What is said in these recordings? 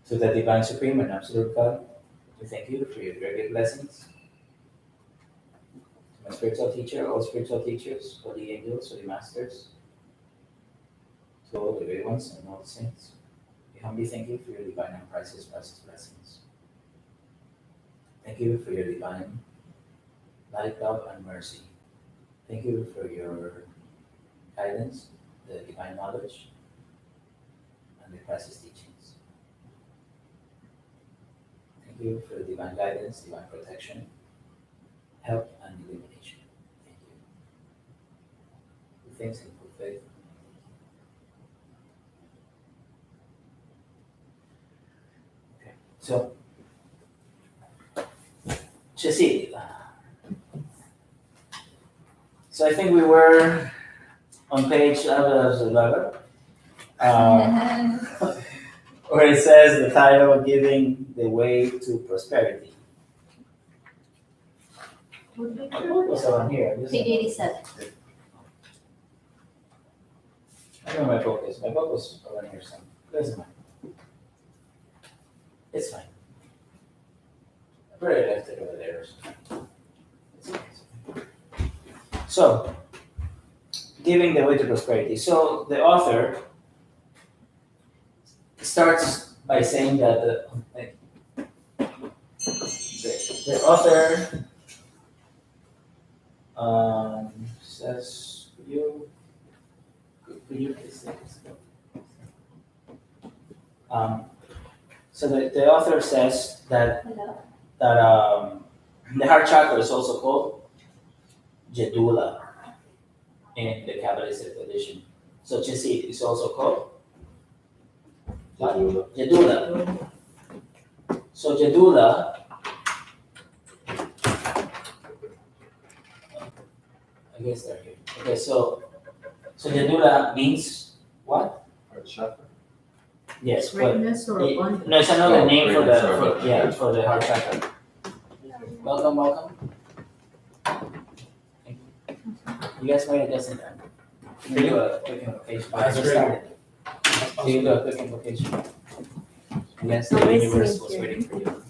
To the Divine Supreme and Absolute God, we thank you for your great blessings. To my spiritual teacher, all spiritual teachers, holy angels, holy masters, to all the great ones and all the saints. We humbly thank you for your divine and priceless blessings. Thank you for your divine light, love, and mercy. Thank you for your guidance, the divine knowledge, and the priceless teachings. Thank you for the divine guidance, divine protection, help, and illumination. Thank you. With thanks and full faith. Okay. So, Chesed. So I think we were on page 11, where it says the title "Giving the Way to Prosperity." My book was around here. Page 87. I don't know where my book is. My book was around here somewhere. Where's mine? It's fine. I probably left it over there or something. It's okay. So, giving the way to prosperity. So the author starts by saying that the author says, could you please say this? So the author says that the heart chakra is also called Jedula in the Kabbalistic tradition. So Chesed is also called Jedula. So Jedula, I guess they're here. Okay, so Jedula means what? Heart chakra. Yes, but Greatness or abundance? no, it's another Oh, name for greatness the or abundance. for the heart chakra. Welcome. You guys might have just in time. Can you do a quick invocation? I just started. Can you do a quick invocation? Yes, the universe was waiting for you.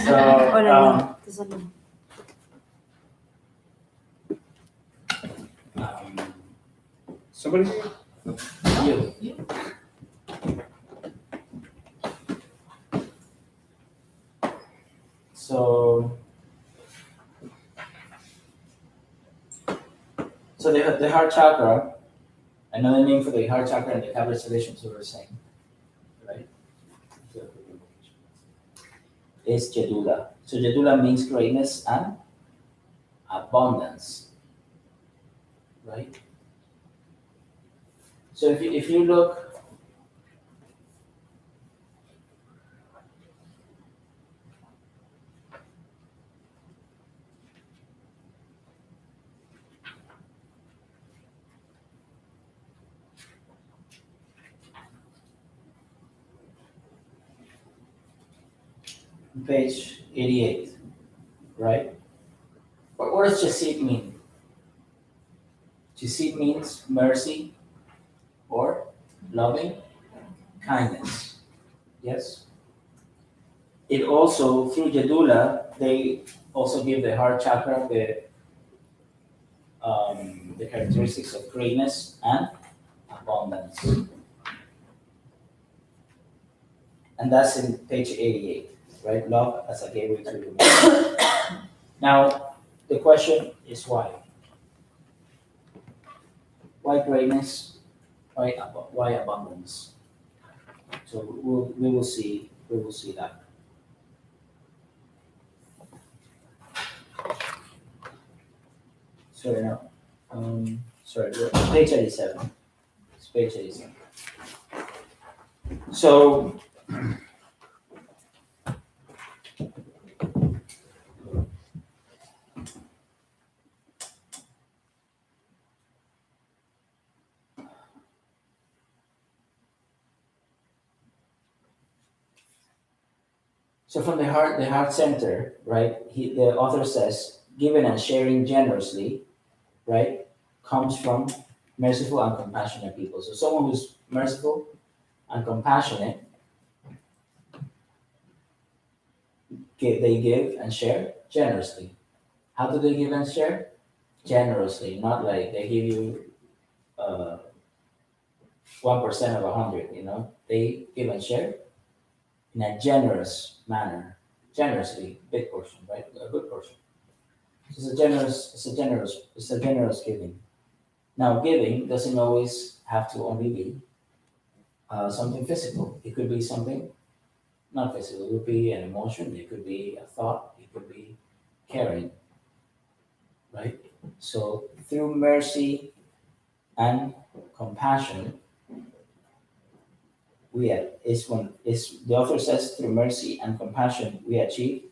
So, Somebody? you. So the heart chakra, another name for the heart chakra in the Kabbalah tradition, so we're saying, right? Is Jedula. So Jedula means greatness and abundance, right? So if you look, page 88, right? What does Chesed mean? Chesed means mercy or loving kindness. Yes? It also, through Jedula, they also give the heart chakra the characteristics of greatness and abundance. And that's in page 88, right? Love as a gateway to humanity. Now, the question is why? Why greatness? Why abundance? So we will see that. Sorry, no. Sorry, page 87. It's page 87. So, from the heart center, right? The author says, giving and sharing generously, right, comes from merciful and compassionate people. So someone who's merciful and compassionate They give and share generously. How do they give and share? Generously, not like they give you 1% of 100. They give and share in a generous manner, generously, big portion, right? A good portion. It's a generous giving. Now, giving doesn't always have to only be something physical. It could be something not physical. It could be an emotion. It could be a thought. It could be caring, right? So through mercy and compassion, is the author says through mercy and compassion we achieve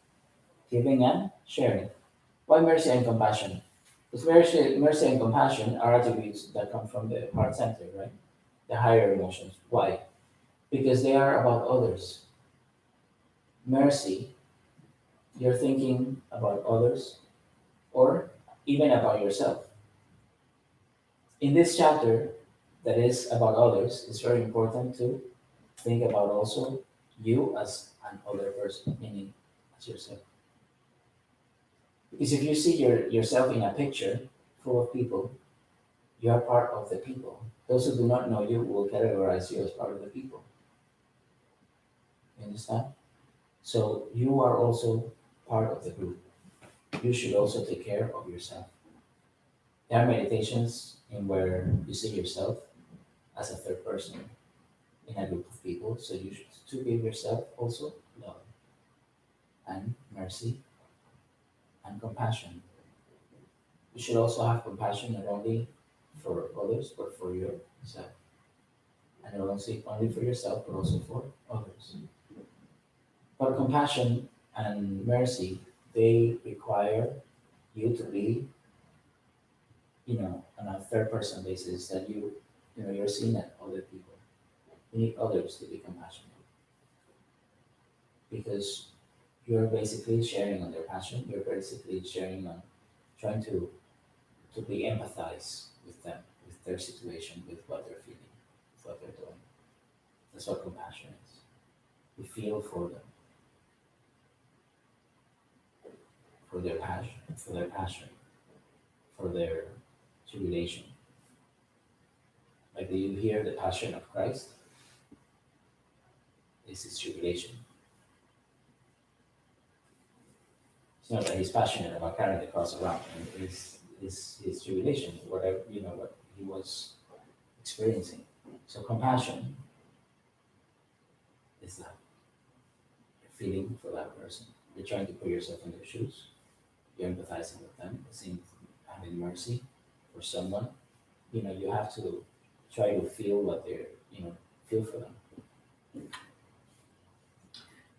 giving and sharing. Why mercy and compassion? Because mercy and compassion are attributes that come from the heart center, right? The higher emotions. Why? Because they are about others. Mercy, you're thinking about others or even about yourself. In this chapter that is about others, it's very important to think about also you as an other person, meaning as yourself. Because if you see yourself in a picture full of people, you are part of the people. Those who do not know you will categorize you as part of the people. You understand? So you are also part of the group. You should also take care of yourself. There are meditations in where you see yourself as a third person in a group of people. So you should to give yourself also love and mercy and compassion. You should also have compassion not only for others but for yourself. And not only for yourself but also for others. But compassion and mercy, they require you to be, on a third person basis that you're seeing at other people. You need others to be compassionate because you're basically sharing on their passion. You're basically sharing on trying to be empathize with them, with their situation, with what they're feeling, with what they're doing. That's what compassion is. You feel for them, for their tribulation. Like, do you hear the passion of Christ? This is tribulation. It's not that he's passionate about carrying the cross around. It's his tribulation, whatever what he was experiencing. So compassion is that you're feeling for that person. You're trying to put yourself in their shoes. You're empathizing with them, seeing having mercy for someone. You have to try to feel what they're feel for them.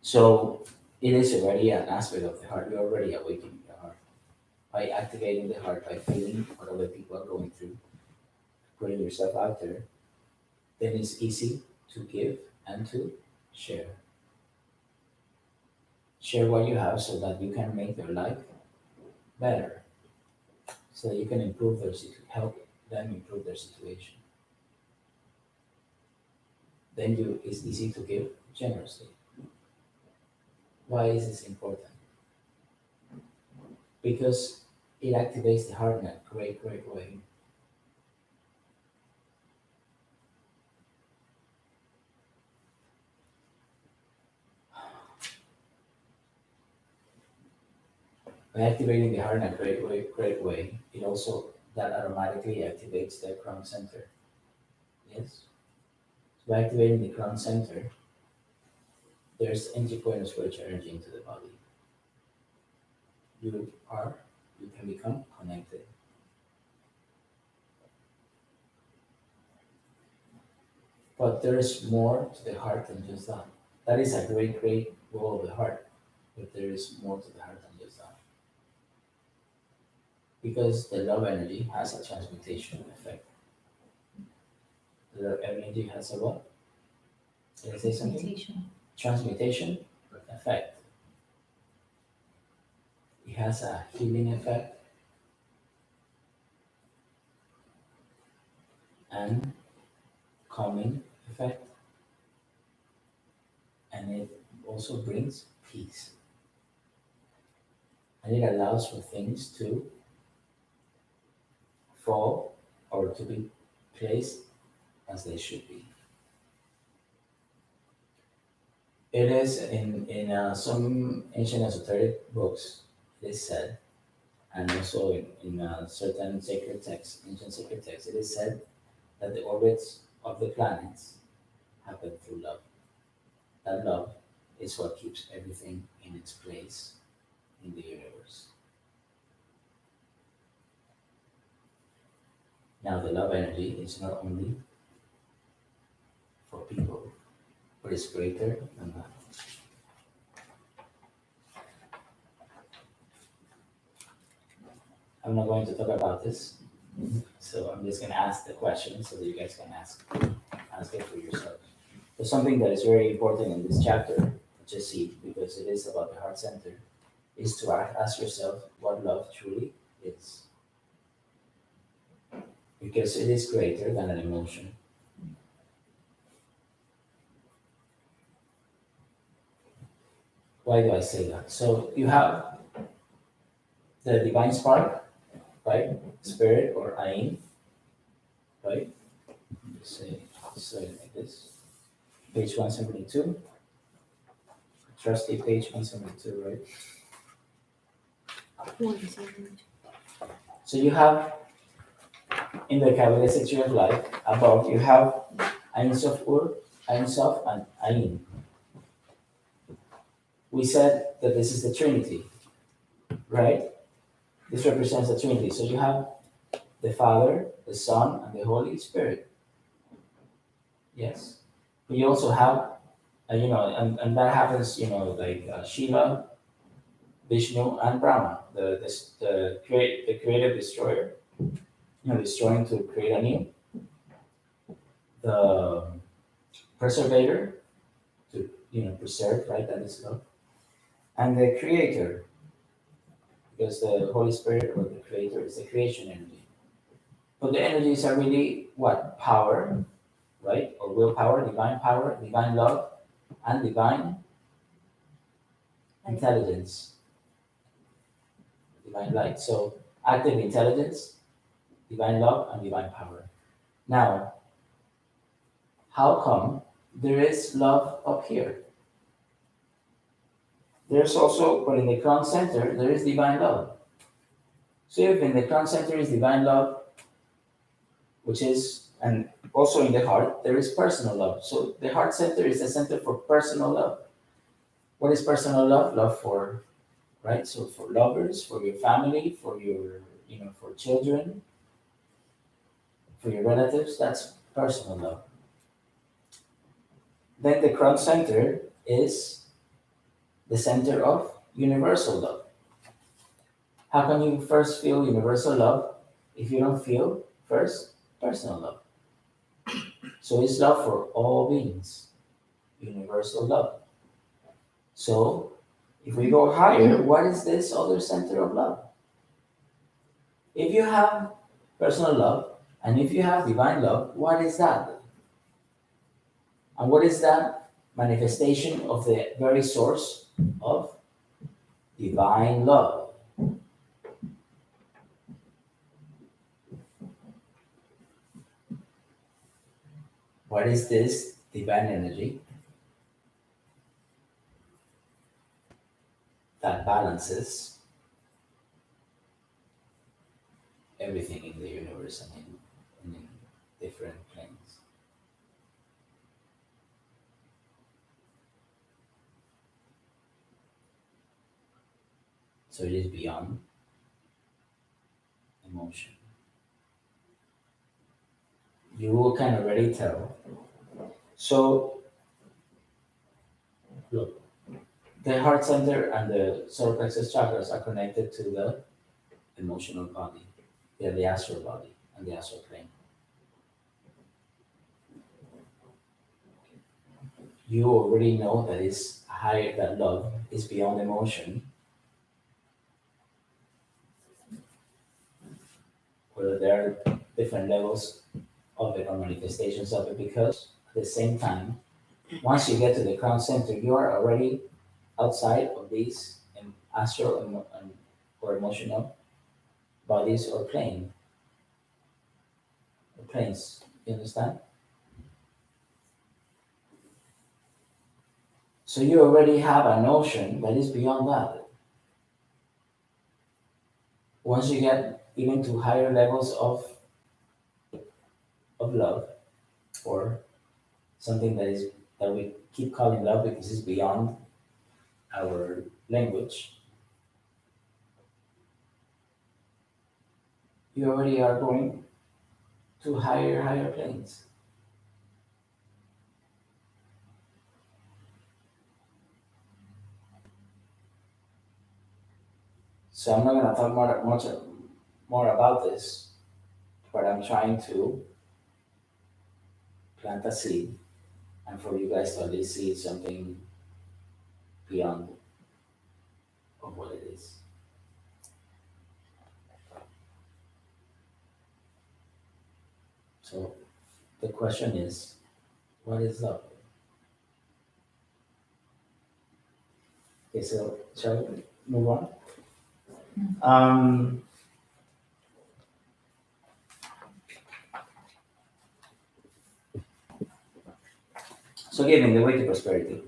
So it is already an aspect of the heart. You're already awakening the heart by activating the heart, by feeling what other people are going through, putting yourself out there. Then it's easy to give and to share. Share what you have so that you can make their life better, so that you can help them improve their situation. Then it's easy to give generously. Why is this important? Because it activates the heart in a great, great way. By activating the heart in a great way, it also that automatically activates the crown center. Yes. So by activating the crown center, there's entry point of spiritual energy into the body. You are, you can become connected. But there is more to the heart than just that. That is a great, great role of the heart. But there is more to the heart than just that. Because the love energy has a transmutation effect. The love energy has a what? Did I say something? Transmutation effect. It has a healing effect and calming effect, and it also brings peace. and it allows for things to fall or to be placed as they should be. It is in some ancient esoteric books, it is said, and also in certain sacred texts, ancient sacred texts, it is said that the orbits of the planets happen through love. That love is what keeps everything in its place in the universe. Now, the love energy is not only for people, but it's greater than that. I'm not going to talk about this, so I'm just going to ask the question so that you guys can ask it for yourself. There's something that is very important in this chapter, just see, because it is about the heart center, is to ask yourself what love truly is. Because it is greater than an emotion. Why do I say that? So you have the divine spark, right? Spirit or Ain, right? Just say it like this. Page 172. Trusty page 172, right? 172. So you have in the Kabbalistic tree of life above you have Ein Sof Ur, Ein Sof, and Ain. We said that this is the Trinity, right? This represents the Trinity. So you have the Father, the Son, and the Holy Spirit. Yes. But you also have, and that happens, like Shiva, Vishnu, and Brahma, the creative destroyer, destroying to create anew, the preservator to, preserve, right? That is love, and the creator, because the Holy Spirit or the creator is the creation energy. But the energies are really what? Power, right? Or willpower, divine love, and divine intelligence, divine light. So active intelligence, divine love, and divine power. Now, how come there is love up here? There's also, but in the crown center, there is divine love. So if in the crown center is divine love, which is, and also in the heart, there is personal love. So the heart center is the center for personal love. What is personal love? Love for, right? So for lovers, for your family, for your, for children, for your relatives, that's personal love. Then the crown center is the center of universal love. How can you first feel universal love if you don't feel first personal love? So it's love for all beings, universal love. So if we go higher, what is this other center of love? If you have personal love and if you have divine love, what is that? And what is that manifestation of the very source of divine love? What is this divine energy that balances everything in the universe and in different planes? So it is beyond emotion. You can already tell. So look, the heart center and the solar plexus chakras are connected to the emotional body. They're the astral body and the astral plane. You already know that is higher, that love is beyond emotion, whether there are different levels of it or manifestations of it, because at the same time, once you get to the crown center, you are already outside of these astral or emotional bodies or planes. You understand? So you already have a notion that is beyond that. Once you get even to higher levels of love, or something that we keep calling love because it's beyond our language, you already are going to higher planes. So I'm not going to talk much more about this, but I'm trying to plant a seed and for you guys to at least see something beyond of what it is. So the question is, what is love? Okay, so shall we move on? Um, so giving the way to prosperity.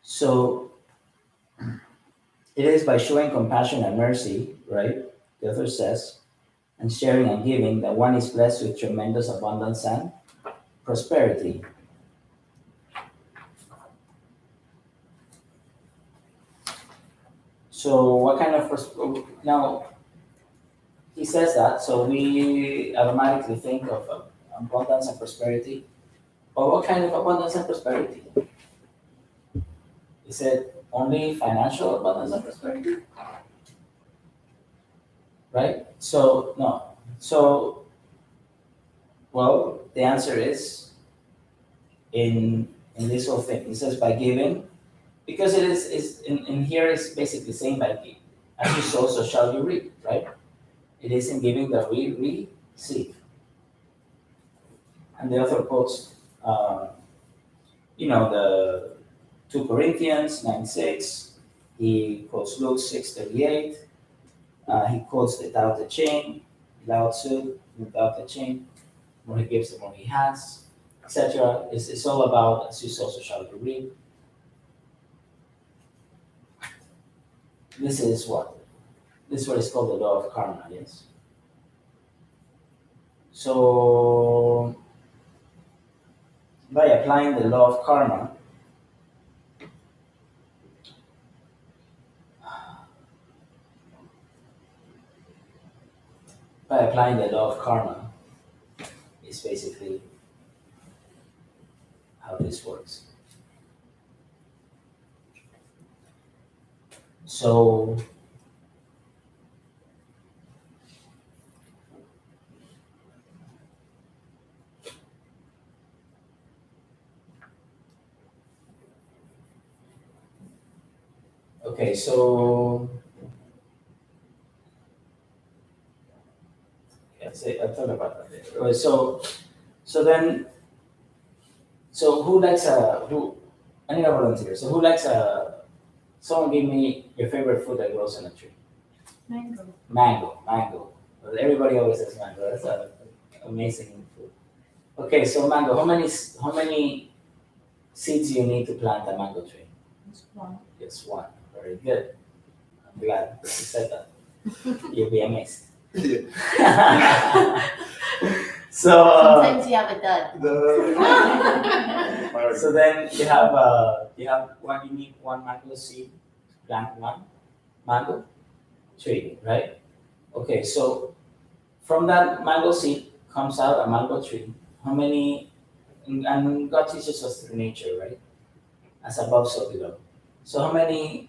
So it is by showing compassion and mercy, right? The author says, and sharing and giving that one is blessed with tremendous abundance and prosperity. So what kind of now he says that, so we automatically think of abundance and prosperity. But what kind of abundance and prosperity? Is it only financial abundance and prosperity? Right? So no. So well, the answer is in this whole thing. It says by giving, because it is in here is basically saying by giving. As you sow, so shall you reap, right? It is in giving that we receive. And the author quotes, the 2 Corinthians 9:6. He quotes Luke 6:38. He quotes the Tao Te Ching, Lao Tzu, the Tao Te Ching. The more he gives, the more he has, etc. It's all about as you sow, so shall you reap. This is what? This is what is called the law of karma, yes? So, by applying the law of karma, is basically how this works. So, okay, so I thought about that later. So then, so who likes who? I need a volunteer. So who likes someone give me your favorite food that grows on a tree. Mango. Mango. Well, everybody always says mango. That's an amazing food. Okay, so mango. How many seeds you need to plant a mango tree? Just one. Just one. Very good. I'm glad that you said that. You'll be amazed. So Sometimes you have a dud. so then you have one. You need one mango seed to plant one mango tree, right? Okay, so from that mango seed comes out a mango tree. How many? And God teaches us through nature, right? As above, so below. So how many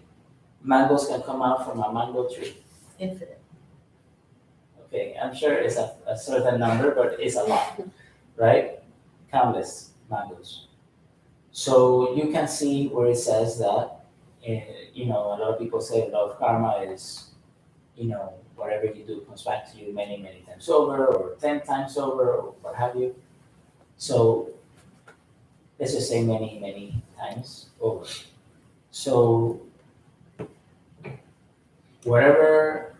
mangoes can come out from a mango tree? Infinite. Okay, I'm sure it's a certain number, but it's a lot, right? Countless mangoes. So you can see where it says that, a lot of people say love karma is, whatever you do comes back to you many, many times over, or 10 times over, or what have you. So let's just say many, many times over. So whatever,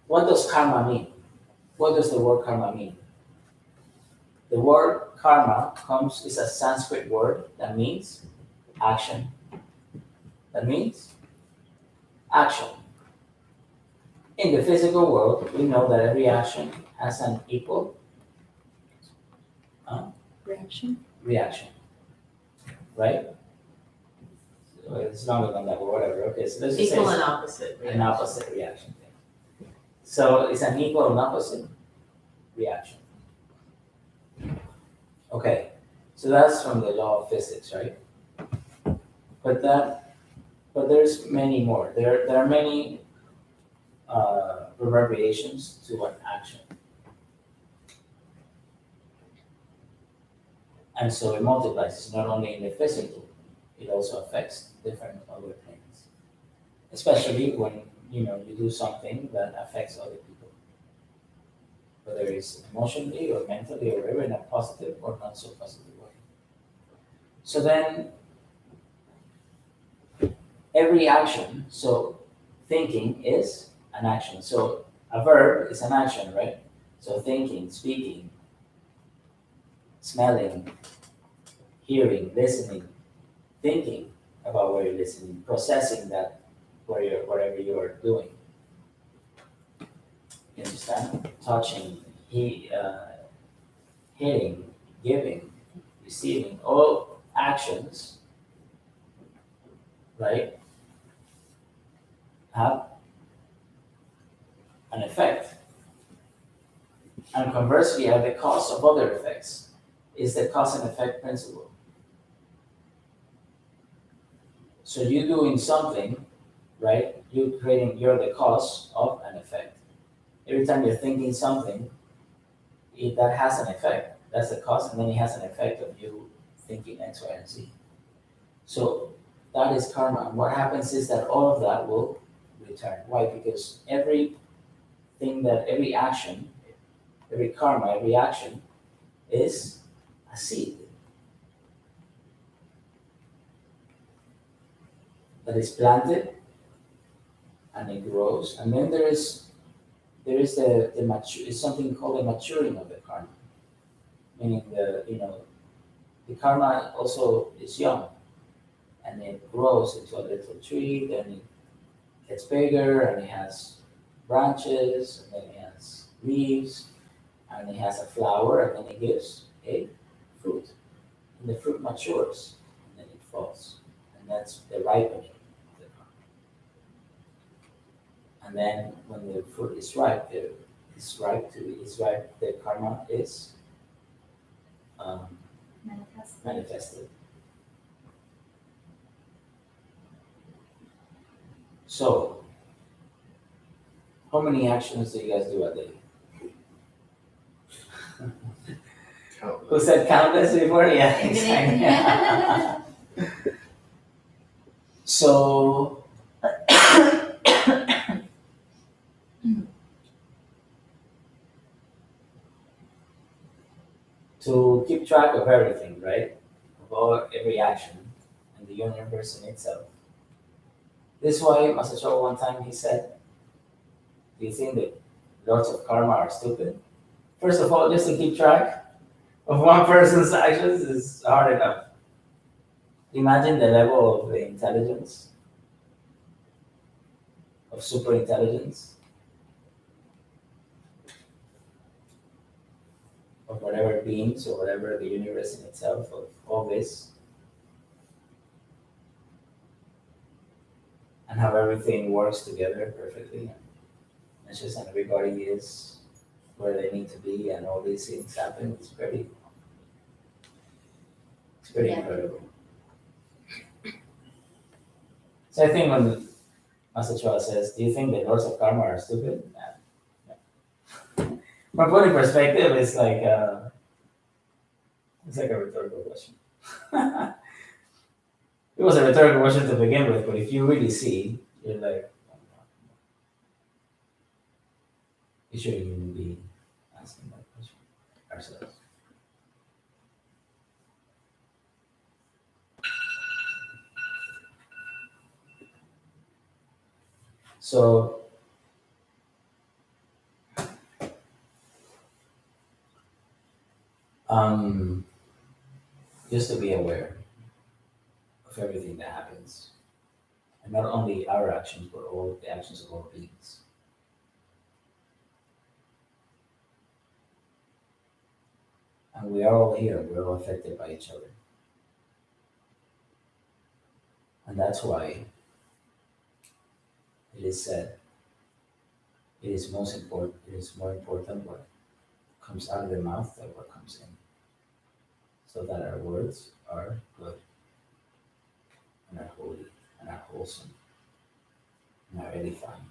what does karma mean? What does the word karma mean? The word karma is a Sanskrit word that means action. That means action. In the physical world, we know that every action has an equal Reaction. reaction, right? So it's longer than that, but whatever. Okay, so let's just say Equal it's and opposite. an opposite reaction thing. So it's an equal and opposite reaction. Okay, so that's from the law of physics, right? But there's many more. There are many reverberations to an action, and so it multiplies. It's not only in the physical; it also affects different other things. Especially when you do something that affects other people, whether it's emotionally or mentally or whatever, in a positive or not so positive way. So then every action, so thinking is an action. So a verb is an action, right? So thinking, speaking, smelling, hearing, listening, thinking about what you're listening, processing that whatever you are doing. You understand? Touching, hitting, giving, receiving, all actions, right, have an effect. And conversely, are the cause of other effects. Is the cause and effect principle. So you doing something, right? You're the cause of an effect. Every time you're thinking something, that has an effect. That's the cause, and then it has an effect of you thinking X, Y, and Z. So that is karma. And what happens is that all of that will return. Why? Because every action, every karma, every action is a seed that is planted and it grows. And then there is the mature, it's something called the maturing of the karma. Meaning the karma also is young and it grows into a little tree, then it gets bigger and it has branches and then it has leaves and it has a flower and then it gives a fruit. And the fruit matures and then it falls. And that's the ripening of the karma. And then when the fruit is ripe, the karma is Manifest. manifested. So, how many actions do you guys do a day? Who said countless before? Yeah, exactly. So, to keep track of everything, right? Of every action and the universe in itself. This is why Masacho one time he said, do you think that lords of karma are stupid? First of all, just to keep track of one person's actions is hard enough. Imagine the level of the intelligence, of super intelligence, of whatever beings or whatever the universe in itself, of all this, and how everything works together perfectly. It's just that everybody is where they need to be and all these things happen. It's pretty Yeah. incredible. So I think when Master Choa says, do you think the lords of karma are stupid? Nah. From put in perspective, it's like a rhetorical question. It was a rhetorical question to begin with, but if you really see, you're like, you shouldn't even be asking that question ourselves. So Um, just to be aware of everything that happens, and not only our actions, but all the actions of all beings. And we are all here. We're all affected by each other, and that's why it is said it is most important. It is more important what comes out of the mouth than what comes in, so that our words are good and are holy and are wholesome and are edifying.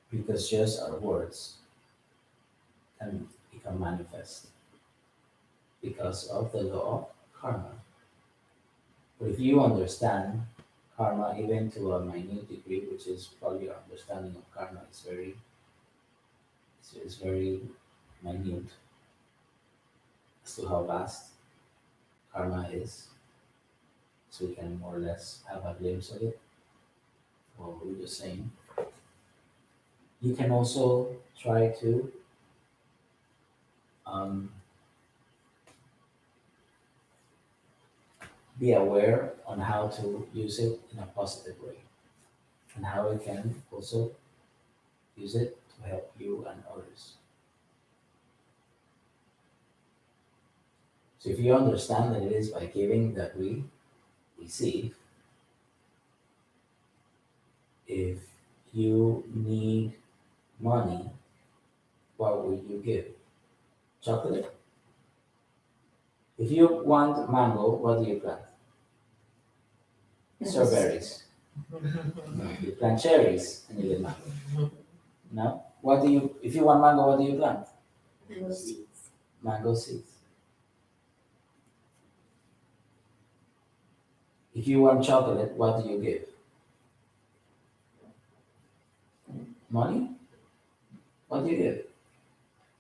Because just our words can become manifest because of the law of karma. But if you understand karma even to a minute degree, which is probably your understanding of karma is very minute as to how vast karma is, so we can more or less have a glimpse of it, what we were just saying. You can also try to um, be aware on how to use it in a positive way and how it can also use it to help you and others. So if you understand that it is by giving that we receive, if you need money, what will you give? Chocolate? If you want mango, what do you plant? Yes. Strawberries. No, you plant cherries and you get mango. No? What do you, if you want mango, what do you plant? Mango seeds. Mango seeds. If you want chocolate, what do you give? Money? What do you give?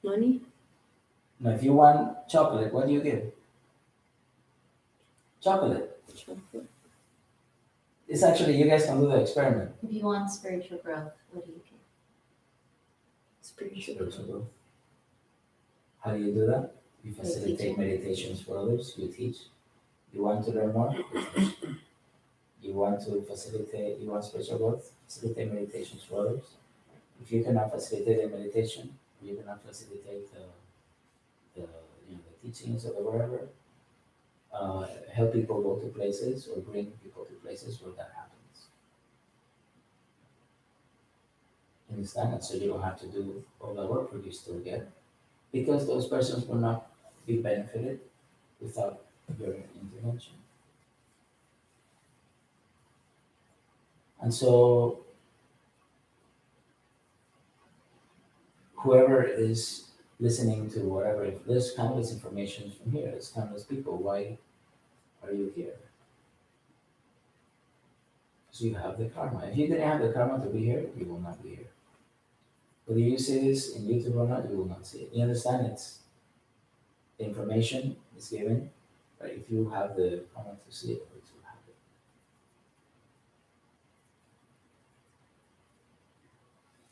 Money. No, if you want chocolate, what do you give? Chocolate. Chocolate. It's actually, you guys can do the experiment. If you want spiritual growth, what do you give? Spiritual. Spiritual growth. How do you do that? You facilitate teaching. meditations for others, you teach. You want to learn more? You teach. You want to facilitate, you want spiritual growth? Facilitate meditations for others. If you cannot facilitate a meditation, you cannot facilitate the teachings or the whatever, help people go to places or bring people to places where that happens. Understand? And so you don't have to do all the work, but you still get, because those persons will not be benefited without your intervention. And so whoever is listening to whatever, if there's countless information from here, there's countless people, why are you here? Because you have the karma. If you didn't have the karma to be here, you will not be here. Whether you see this in YouTube or not, you will not see it. You understand? It's the information is given, but if you have the karma to see it or to have it.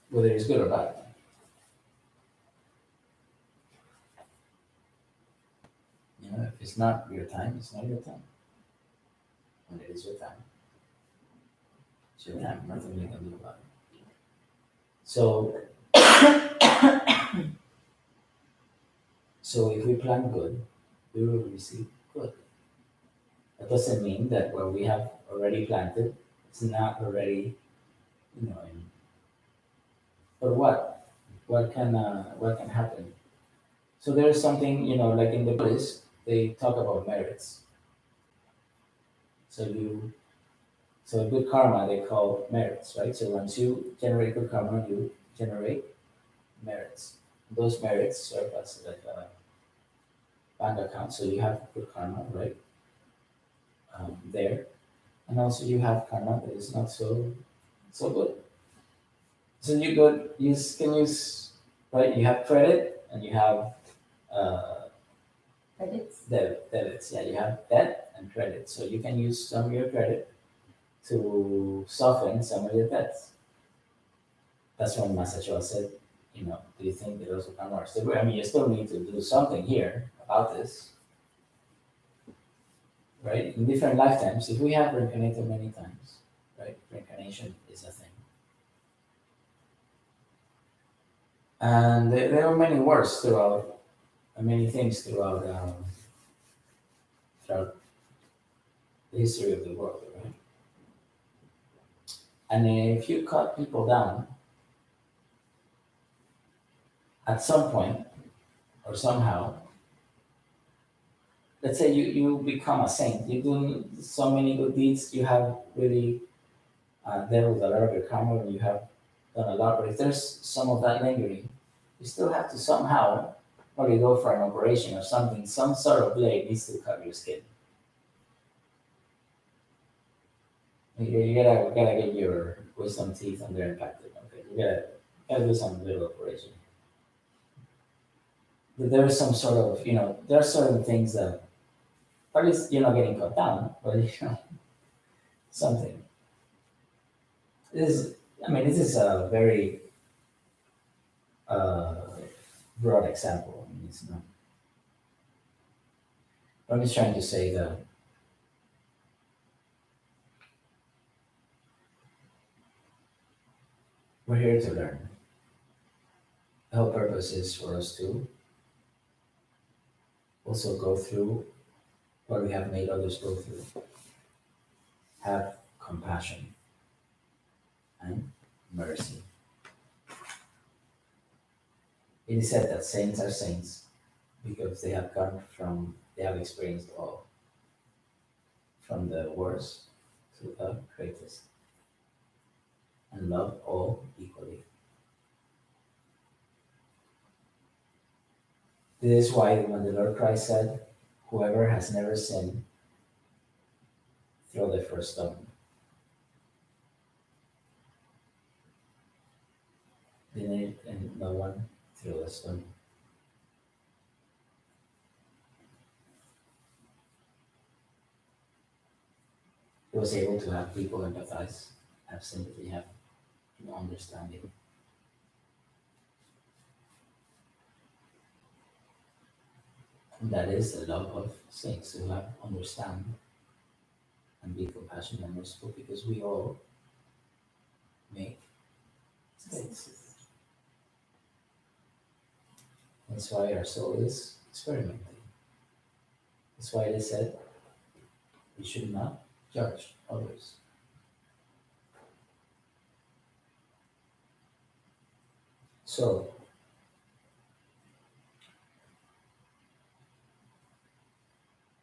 Whether it's good or bad. You know, if it's not your time, it's not your time. When it is your time, it's your time. Nothing you can do about it. So, so if we plan good, we will receive good. That doesn't mean that what we have already planted, it's not already, in, but what can happen? So there's something, like in the Buddhist, they talk about merits. So so good karma they call merits, right? So once you generate good karma, you generate merits. Those merits serve as like a bank account. So you have good karma, right? There, and also you have karma that is not so good. So can use, right? You have credit and you have Credits? debits. Yeah, you have debt and credit. So you can use some of your credit to soften some of your debts. That's what Master Choa said. Do you think that those will come or still? I mean, you still need to do something here about this, right? In different lifetimes, if we have reincarnated many times, right? Reincarnation is a thing, and there are many words throughout, many things throughout the history of the world, right? And if you cut people down at some point or somehow, let's say you become a saint, you do so many good deeds, you have really dealt with a lot of your karma, and you have done a lot. But if there's some of that lingering, you still have to somehow, or you go for an operation or something, some sort of blade needs to cut your skin. You gotta get your wisdom teeth under impacted. Okay, you gotta do some little operation. But there is some sort of, there are certain things that, at least you're not getting cut down, but something. This is, this is a very uh, broad example. I mean, it's not. I'm just trying to say that we're here to learn. The whole purpose is for us to also go through what we have made others go through. Have compassion and mercy. It is said that saints are saints because they have experienced all, from the worst to the greatest, and love all equally. This is why when the Lord Christ said, "Whoever has never sinned, throw the first stone." And no one threw a stone. He was able to have people empathize, have sympathy, have understanding. And that is the love of saints who have understand and be compassionate and merciful, because we all make mistakes. That's why our soul is experimenting. That's why they said we should not judge others. So,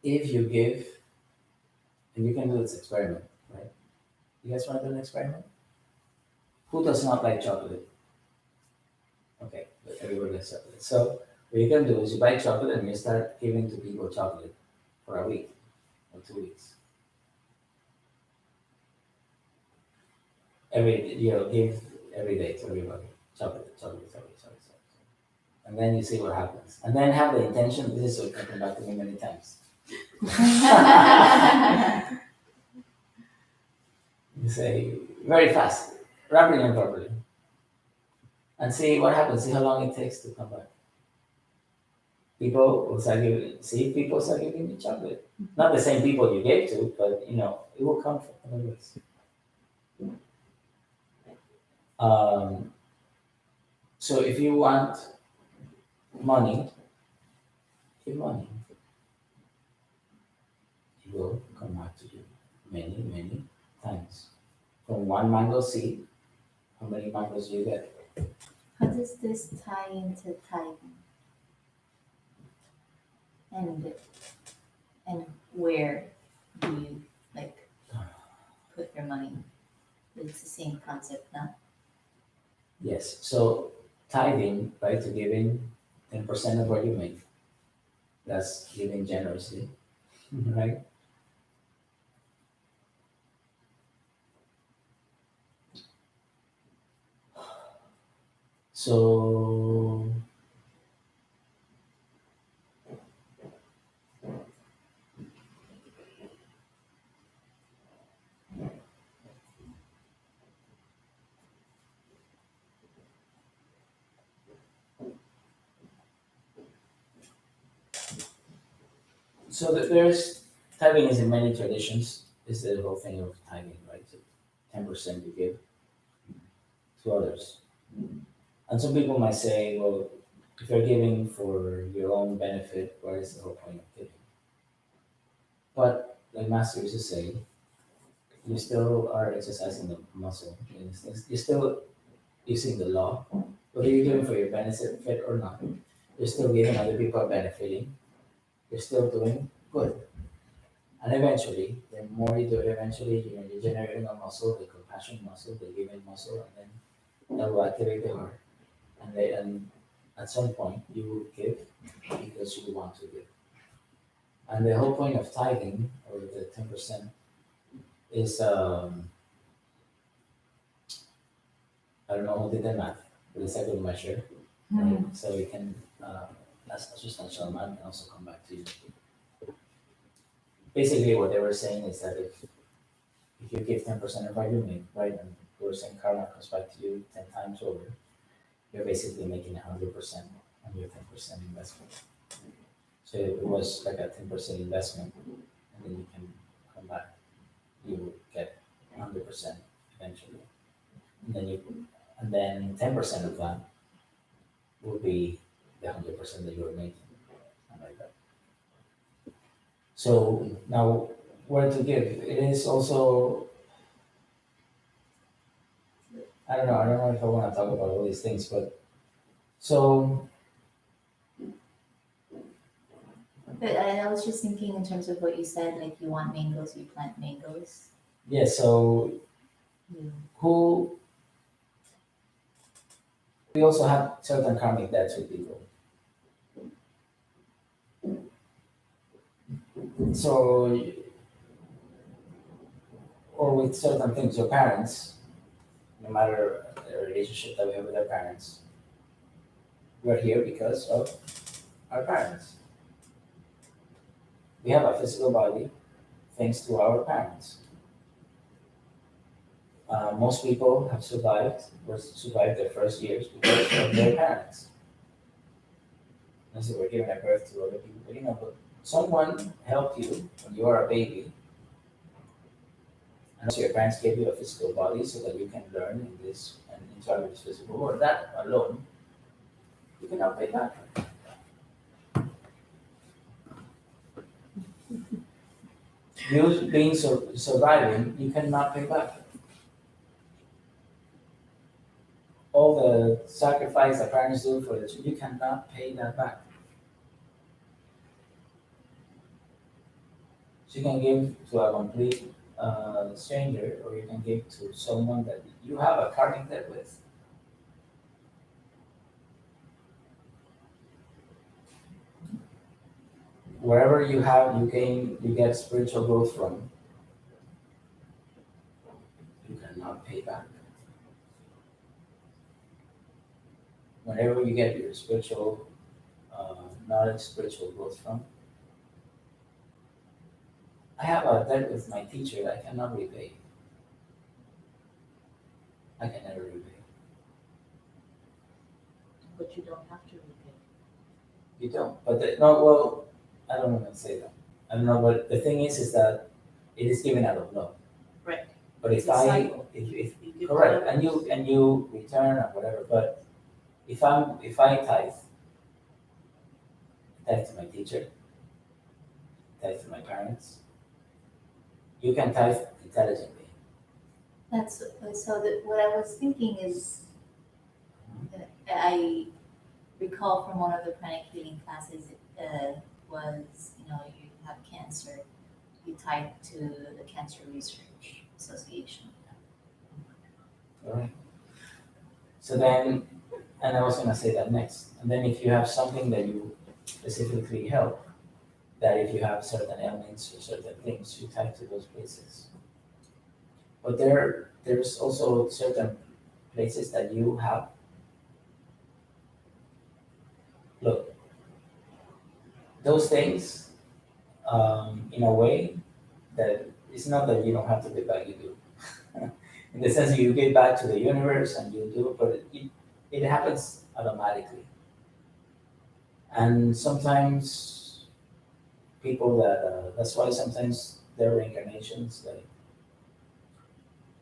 if you give, and you can do this experiment, right? You guys want to do an experiment? Who does not like chocolate? Okay, but everybody likes chocolate. So, what you can do is you buy chocolate and you start giving to people chocolate for a week or 2 weeks. Give every day to everybody chocolate, chocolate, chocolate, chocolate, chocolate. And then you see what happens. And then have the intention, this is what can come back to me many times. You say very fast, rapidly and properly. And see what happens, see how long it takes to come back. People start giving you chocolate. Not the same people you gave to, but it will come from other ways. So if you want money, give money. It will come back to you many, many times. From one mango seed, how many mangoes do you get? How does this tie into tithing? And where do you put your money? It's the same concept, no? Yes. So tithing, right, to giving 10% of what you make. That's giving generously, right? So So there's tithing is in many traditions. Is the whole thing of tithing, right? So 10% you give to others. And some people might say, well, if you're giving for your own benefit, what is the whole point of giving? But like Master used to say, you still are exercising the muscle. You're still using the law. Whether you're giving for your benefit or not, you're still giving, other people are benefiting. You're still doing good. And eventually, the more you do it, eventually you're generating a muscle, the compassion muscle, the giving muscle, and then that will activate the heart. And at some point, you will give because you want to give. And the whole point of tithing, or the 10%, is I don't know who did the math, but it's a good measure. Right? So you can, that's a substantial amount, can also come back to you. Basically, what they were saying is that if you give 10% of what you make, right, and we're saying karma comes back to you 10 times over, you're basically making 100% on your 10% investment. So it was like a 10% investment, and then you can come back. You will get 100% eventually, and then 10% of that will be the 100% that you're making, something like that. So now, where to give? It is also I don't know. I don't know if I want to talk about all these things, but so But I was just thinking in terms of what you said, like you want mangoes, you plant mangoes. yeah. So You, who we also have certain karmic debts with people. So or with certain things, your parents, no matter the relationship that we have with our parents, we're here because of our parents. We have a physical body thanks to our parents. Most people have survived their first years because of their parents. And so we're giving a birth to other people, but someone helped you when you were a baby, and also your parents gave you a physical body so that you can learn in this and interact with this physical world. That alone, you cannot pay back. You being surviving, you cannot pay back. All the sacrifice that parents do for the children, you cannot pay that back. So you can give to a complete stranger, or you can give to someone that you have a karmic debt with. Wherever you get spiritual growth from, you cannot pay back. Whenever you get your spiritual knowledge, spiritual growth from, I have a debt with my teacher I cannot repay. I can never repay. but you don't have to repay. You don't. But no, well, I don't want to say that. I don't know, but the thing is that it is given out of love. Right. But if It's a I, cycle. if You give correct, to and you return or whatever, but if I tithe to my teacher, tithe to my parents, you can tithe intelligently. That's so. That what I was thinking is, that I recall from one of the pranic healing classes was you have cancer, you tie to the Cancer Research Association. All right. So then, and I was gonna say that next. And then if you have something that you specifically help, that if you have certain ailments or certain things, you tithe to those places. But there's also certain places that you have. Look, those things, in a way, that it's not that you don't have to give back, you do. In the sense that you give back to the universe and you do, but it happens automatically. And sometimes people that that's why sometimes their reincarnations like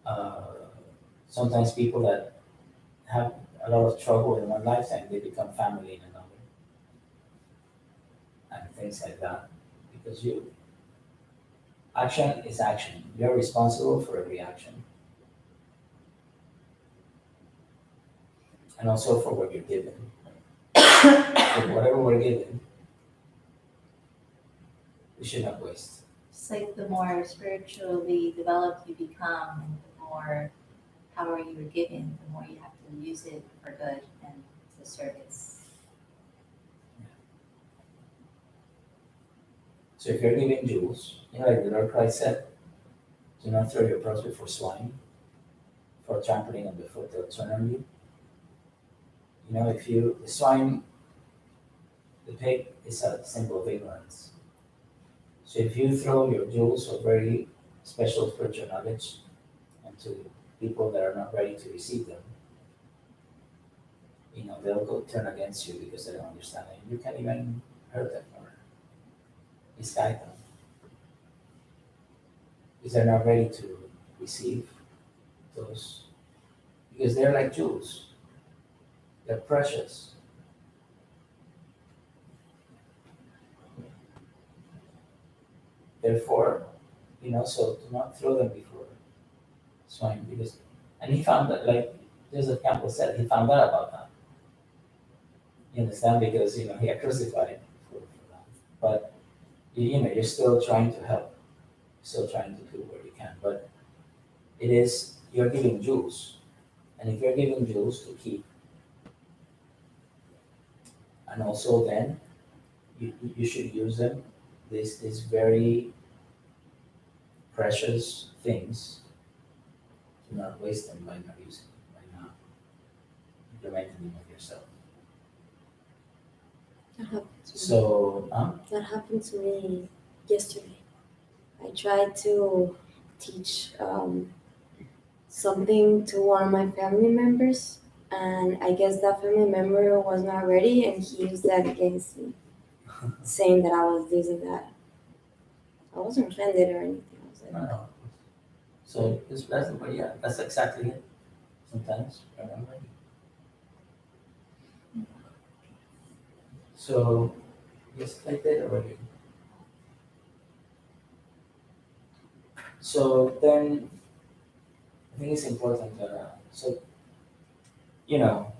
uh, sometimes people that have a lot of trouble in one lifetime they become family in another and things like that because you action is action. You're responsible for every action and also for what you're given. So whatever we're given, we should not waste. It's like the more spiritually developed you become, and the more power you are given, the more you have to use it for good and to service. So if you're giving jewels, like the Lord Christ said, do not throw your pearls before swine, for trampling on the foot they'll turn on you. If the swine, the pig is a symbol of ignorance. So if you throw your jewels or very special spiritual knowledge into people that are not ready to receive them, they'll go turn against you because they don't understand it. You can't even hurt them or misguide them because they're not ready to receive those because they're like jewels. They're precious. Therefore, so do not throw them before swine because, and he found that, like Joseph Campbell said, he found out about that. You understand? Because, he got crucified for that. But, you're still trying to help, still trying to do what you can. But you're giving jewels. And if you're giving jewels to keep, and also then you should use them, these very precious things, do not waste them by not using them, by not implementing them of yourself. That happened to me. So, That happened to me yesterday. I tried to teach something to one of my family members, and I guess that family member was not ready, and he used that against me, saying that I was this and that. I wasn't offended or anything. I was like, no. So it's pleasant, but yeah, that's exactly it. Sometimes, remember. So, yes, I did already. So then, I think it's important that, you know,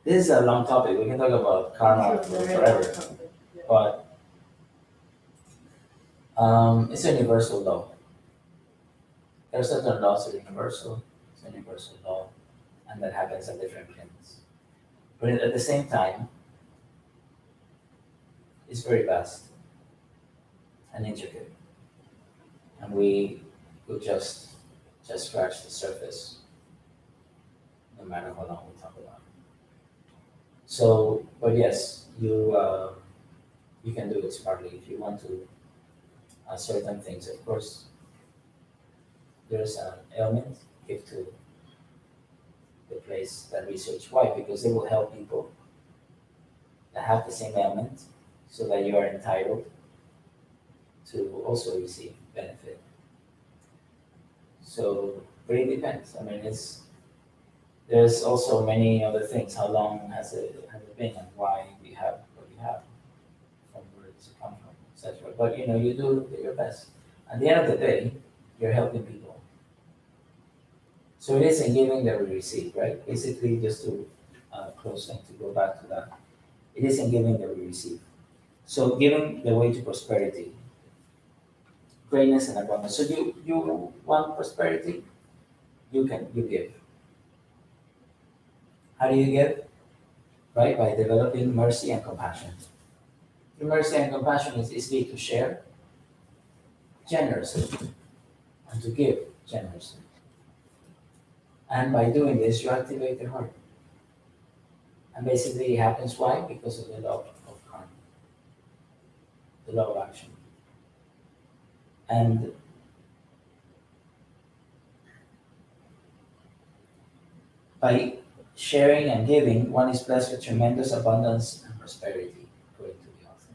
this is a long topic. We can talk about karma for forever, but it's a universal law. There are certain laws that are universal. It's a universal law, and that happens at different planes. But at the same time, it's very vast and intricate, and we will just scratch the surface, no matter how long we talk about it. So, but yes, you can do it smartly if you want to. Certain things, of course, there's an element give to the place that research. Why? Because it will help people that have the same ailment, so that you are entitled to also receive benefit. So, but it depends. I mean, there's also many other things. How long has it been, and why we have what we have, from where it's come from, etc. But you do your best. At the end of the day, you're helping people. So it is in giving that we receive, right? Basically, just to close and to go back to that, it is in giving that we receive. So giving the way to prosperity, greatness, and abundance. So you want prosperity, you give. How do you give? Right, by developing mercy and compassion. The mercy and compassion is easily to share generously and to give generously. And by doing this, you activate the heart. And basically, it happens why? Because of the law of karma, the law of action. And by sharing and giving, one is blessed with tremendous abundance and prosperity, according to the author.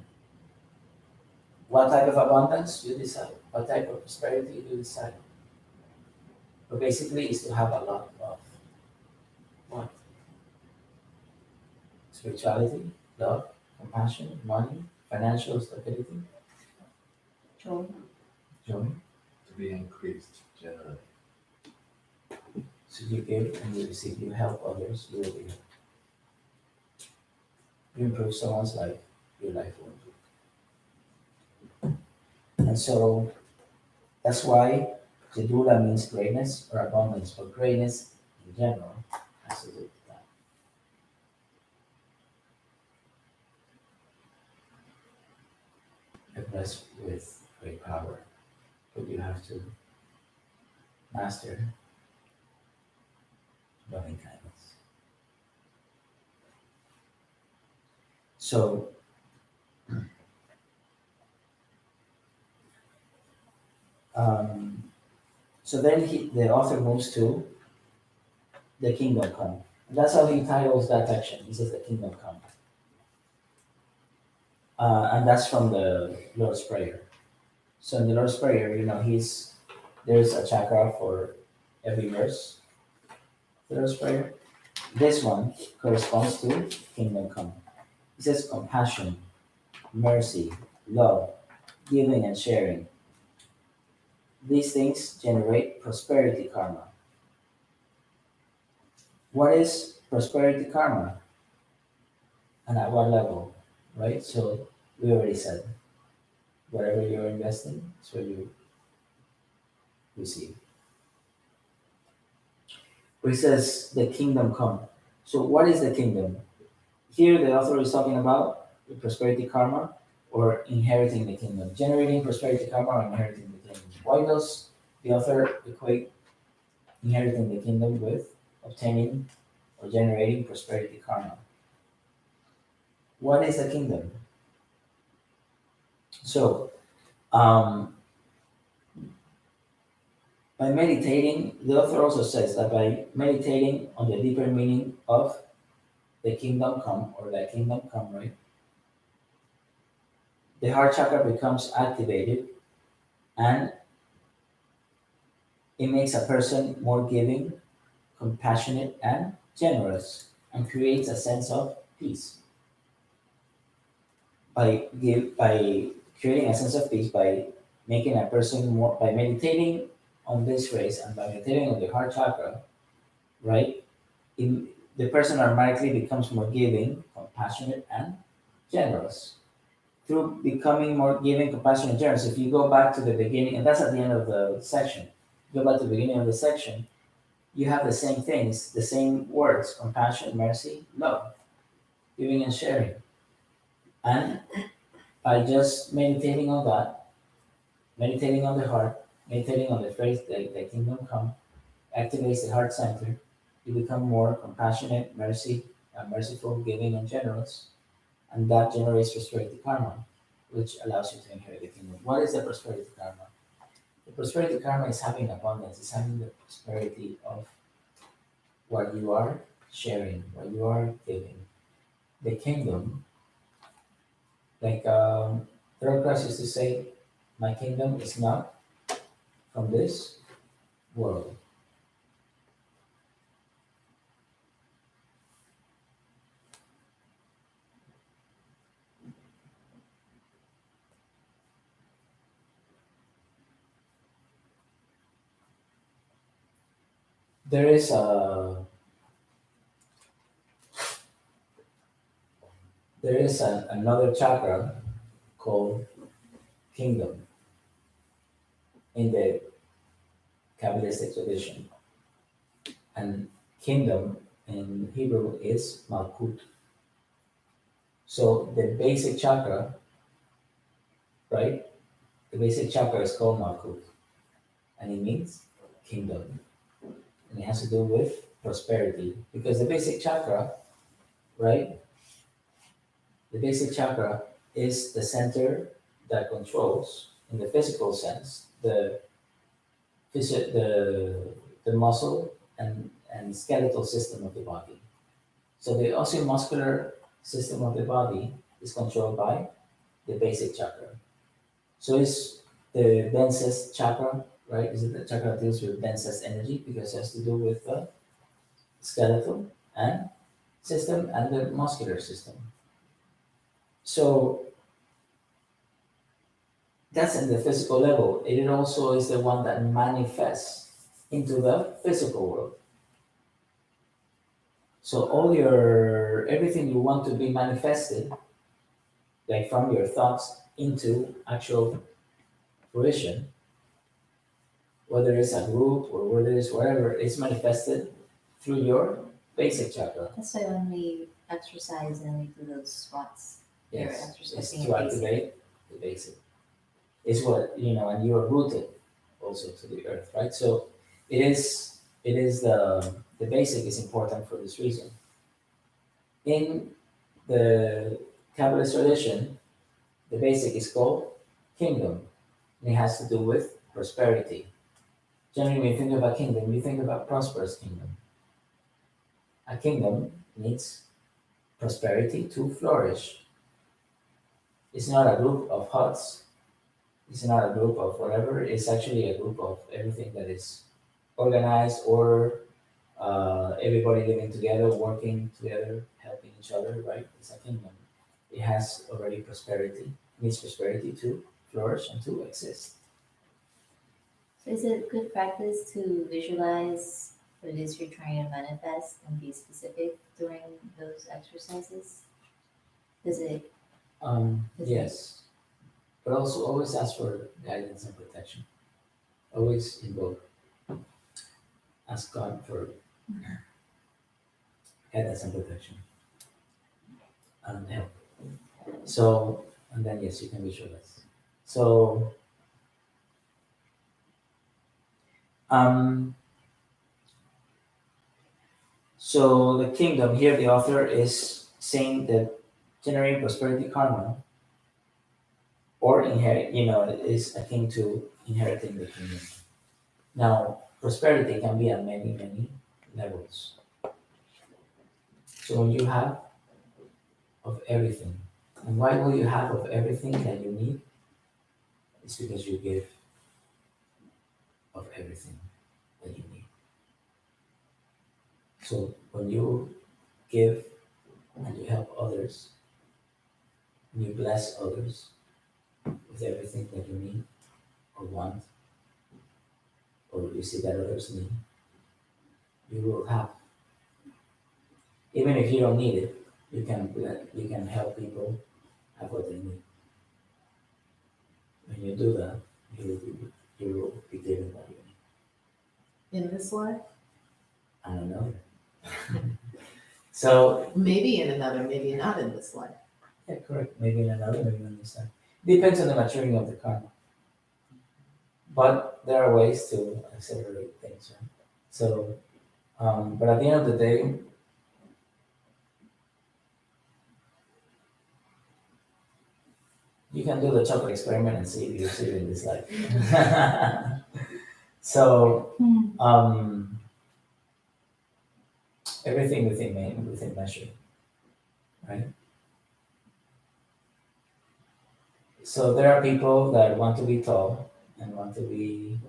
What type of abundance you decide? What type of prosperity you decide? But basically, is to have a lot of what? Spirituality, love, compassion, money, financial stability, Choa. joy. To be increased generally. So you give and you receive. You help others, you will be helped. You improve someone's life, your life will improve. And so that's why Jedula means greatness or abundance, but greatness in general has to do with that. You're blessed with great power, but you have to master loving kindness. So, um, so then the author moves to the kingdom come. And that's how he titles that section. He says the kingdom come. And that's from the Lord's Prayer. So in the Lord's Prayer, there's a chakra for every verse. The Lord's Prayer. This one corresponds to kingdom come. It says compassion, mercy, love, giving and sharing. These things generate prosperity karma. What is prosperity karma? And at what level? Right? So we already said whatever you're investing is what you receive. Where it says the kingdom come. So what is the kingdom? Here the author is talking about the prosperity karma or inheriting the kingdom. Generating prosperity karma or inheriting the kingdom. Why does the author equate inheriting the kingdom with obtaining or generating prosperity karma? What is the kingdom? So, um, by meditating, the author also says that by meditating on the deeper meaning of the kingdom come or the kingdom come, right? The heart chakra becomes activated and it makes a person more giving, compassionate, and generous and creates a sense of peace. By creating a sense of peace, by making a person more by meditating on this phrase and by meditating on the heart chakra, right? The person automatically becomes more giving, compassionate, and generous. Through becoming more giving, compassionate, and generous, if you go back to the beginning, and that's at the end of the section, go back to the beginning of the section, you have the same things, the same words: compassion, mercy, love, giving and sharing. And by just meditating on that, meditating on the heart, meditating on the phrase the kingdom come, activates the heart center, you become more compassionate, merciful, giving, and generous, and that generates prosperity karma, which allows you to inherit the kingdom. What is the prosperity karma? The prosperity karma is having abundance, it's having the prosperity of what you are sharing, what you are giving. The kingdom, like Third Class used to say, my kingdom is not from this world. There is another chakra called kingdom in the Kabbalistic tradition. And kingdom in Hebrew is Malkut. So the basic chakra, right? The basic chakra is called Malkut. And it means kingdom. And it has to do with prosperity. Because the basic chakra, right? The basic chakra is the center that controls, in the physical sense, the muscle and skeletal system of the body. So the osteomuscular system of the body is controlled by the basic chakra. So it's the densest chakra, right? Is it the chakra that deals with densest energy because it has to do with the skeletal and system and the muscular system. So that's in the physical level. It also is the one that manifests into the physical world. So all your everything you want to be manifested, like from your thoughts into actual fruition, whether it's a group or whether it's whatever, it's manifested through your basic chakra. That's why when we exercise and we do those squats, you're Yes, it's exercising to your basic. activate the basic. It's what and you are rooted also to the earth, right? So it is the basic is important for this reason. In the Kabbalist tradition, the basic is called kingdom, and it has to do with prosperity. Generally, when you think about kingdom, you think about prosperous kingdom. A kingdom needs prosperity to flourish. It's not a group of huts. It's not a group of whatever. It's actually a group of everything that is organized, order, everybody living together, working together, helping each other, right? It's a kingdom. It has already prosperity, needs prosperity to flourish and to exist. So is it good practice to visualize what it is you're trying to manifest and be specific during those exercises? Does it? Yes, but also always ask for guidance and protection. Always invoke, ask God for guidance and protection and help. So, and then yes, you can visualize. So, um, so the kingdom here, the author is saying that generating prosperity karma or inherit, is akin to inheriting the kingdom. Now, prosperity can be at many, many levels. So when you have of everything, and why will you have of everything that you need? It's because you give of everything that you need. So when you give and you help others, and you bless others with everything that you need or want, or you see that others need, you will have. Even if you don't need it, you can help people have what they need. When you do that, you will be given what you need. In this life? I don't know. So Maybe in another, maybe not in this life. yeah, correct. Maybe in another, maybe on this side. Depends on the maturing of the karma. But there are ways to accelerate things, right? So, but at the end of the day, you can do the chocolate experiment and see if you succeed in this life. So, everything within measure, right? So there are people that want to be tall and want to be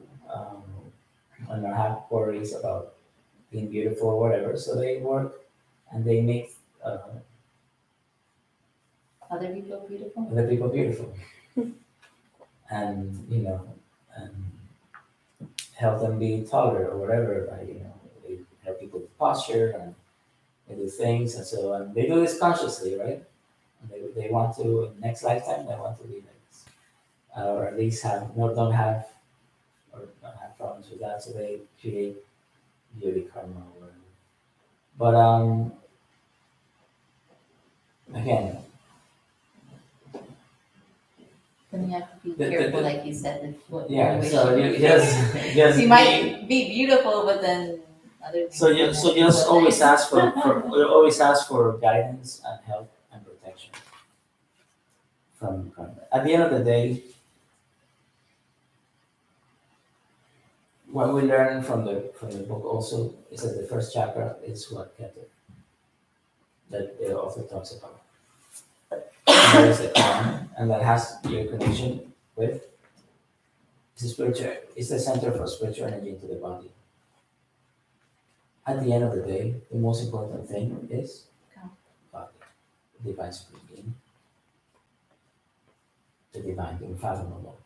and not have worries about being beautiful or whatever. So they work and they make Other people beautiful? other people beautiful, and and help them be taller or whatever. By they help people with posture and they do things, and so they do this consciously, right? And they want to in next lifetime they want to be like this, or at least have no don't have or not have problems with that, so they create beauty karma or whatever. But again, Then you have to be The- the- careful, the- like you said, with what yeah. you're So wishing. you just You might be beautiful, but then other things. so you just so always nice. ask you always ask for guidance and help and protection from karma. At the end of the day, what we learn from the book also is that the first chakra is what kept it. That the author talks about. And that is the crown, and that has your connection with the spiritual, it's the center for spiritual energy into the body. At the end of the day, the most important thing is God, the divine spirit being, the divine, the unfathomable.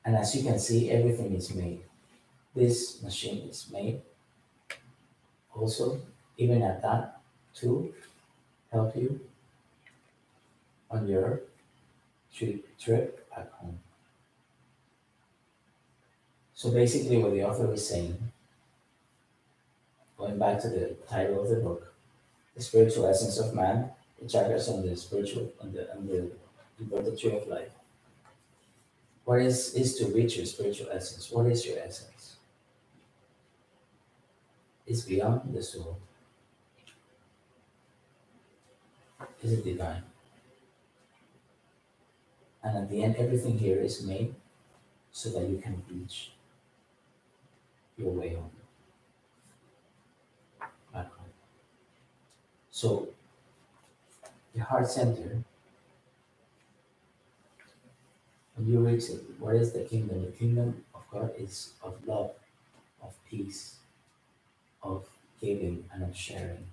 And as you can see, everything is made. This machine is made also, even at that, to help you on your trip back home. So basically, what the author is saying, going back to the title of the book, the spiritual essence of man, the chakras on the spiritual, on the inverted tree of life. What is to reach your spiritual essence? What is your essence? It's beyond the soul. It's a divine. And at the end, everything here is made so that you can reach your way home, back home. So the heart center, when you reach it, what is the kingdom? The kingdom of God is of love, of peace, of giving and of sharing,